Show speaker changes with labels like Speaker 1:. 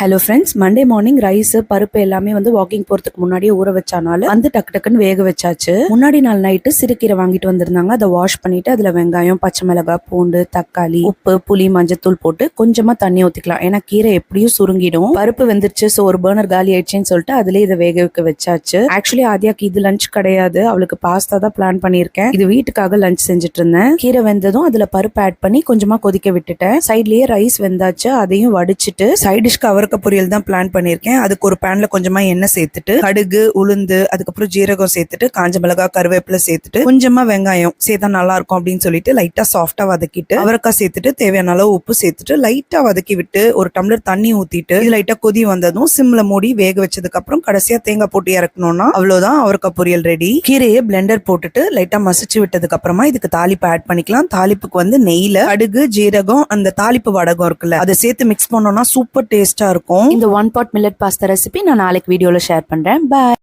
Speaker 1: Hello friends, Monday morning rice பருப்பு எல்லாமே walking போறதுக்கு முன்னாடியே ஊற வச்சானால டக்கு டக்குன்னு வேக வச்சாச்சு. முன்னாடி நாள் நைட்டு சிறுகீரை வாங்கிட்டு வந்திருந்தாங்க. அதை வாஷ் பண்ணிட்டு அதுல வெங்காயம், பச்சை மிளகாய், பூண்டு, தக்காளி, உப்பு, புளி, மஞ்சத்தூள் போட்டு கொஞ்சமா தண்ணி ஊத்திக்கலாம். ஏன்னா கீரை எப்படியும் சுருங்கிடும். பருப்பு வெந்துருச்சு, ஸோ ஒரு பர்னர் காலி ஆயிடுச்சுன்னு சொல்லிட்டு அதுல இதை வேக வைக்க வச்சாச்சு. ஆக்சுவலி ஆதியாக்கு இது லஞ்ச் கிடையாது, அவளுக்கு பாஸ்தா தான் பிளான் பண்ணிருக்கேன். இது வீட்டுக்காக லஞ்ச் செஞ்சுட்டு இருந்தேன். கீரை வெந்ததும் அதுல பருப்பு ஆட் பண்ணி கொஞ்சமா கொதிக்க விட்டுட்டேன். சைட்லயே ரைஸ் வெந்தாச்சு, அதையும் வடிச்சிட்டு சைட் டிஷ்க்கு அவருக்கு பொரியல் தான் பிளான் பண்ணிருக்கேன். அதுக்கு ஒரு பேன்ல கொஞ்சமா எண்ணெய் சேர்த்துட்டு கடுகு, உளுந்து, அதுக்கப்புறம் ஜீரகம் சேர்த்துட்டு காஞ்ச மிளகாய், கருவேப்பிலை சேர்த்துட்டு கொஞ்சமா வெங்காயம் சேர்த்தா நல்லா இருக்கும் அப்படின்னு சொல்லிட்டு லைட்டா சாஃப்டா வதக்கிட்டு அவரைக்காய் சேர்த்துட்டு தேவையான அளவு உப்பு சேர்த்துட்டு லைட்டா வதக்கி விட்டு ஒரு டம்ளர் தண்ணி ஊத்திட்டு இது லைட்டா கொதி வந்ததும் சிம்ல மூடி வேக வச்சதுக்கு அப்புறம் கடைசியா தேங்காய் போட்டு இறக்கணும்னா அவ்வளவுதான் அவரைக்காய் பொரியல் ரெடி. கீரையை பிளெண்டர் போட்டுட்டு லைட்டா மசிச்சு விட்டதுக்கு அப்புறமா இதுக்கு தாளிப்பு ஆட் பண்ணிக்கலாம். தாளிப்புக்கு நெய்ல கடுகு, ஜீரகம், அந்த தாளிப்பு வடகம் இருக்குல்ல, அதை சேர்த்து மிக்ஸ் பண்ணோம்னா சூப்பர் டேஸ்டா இருக்கும். இந்த 1 pot millet pasta ரெசிபி நான் நாளைக்கு வீடியோல ஷேர் பண்றேன். பாய்.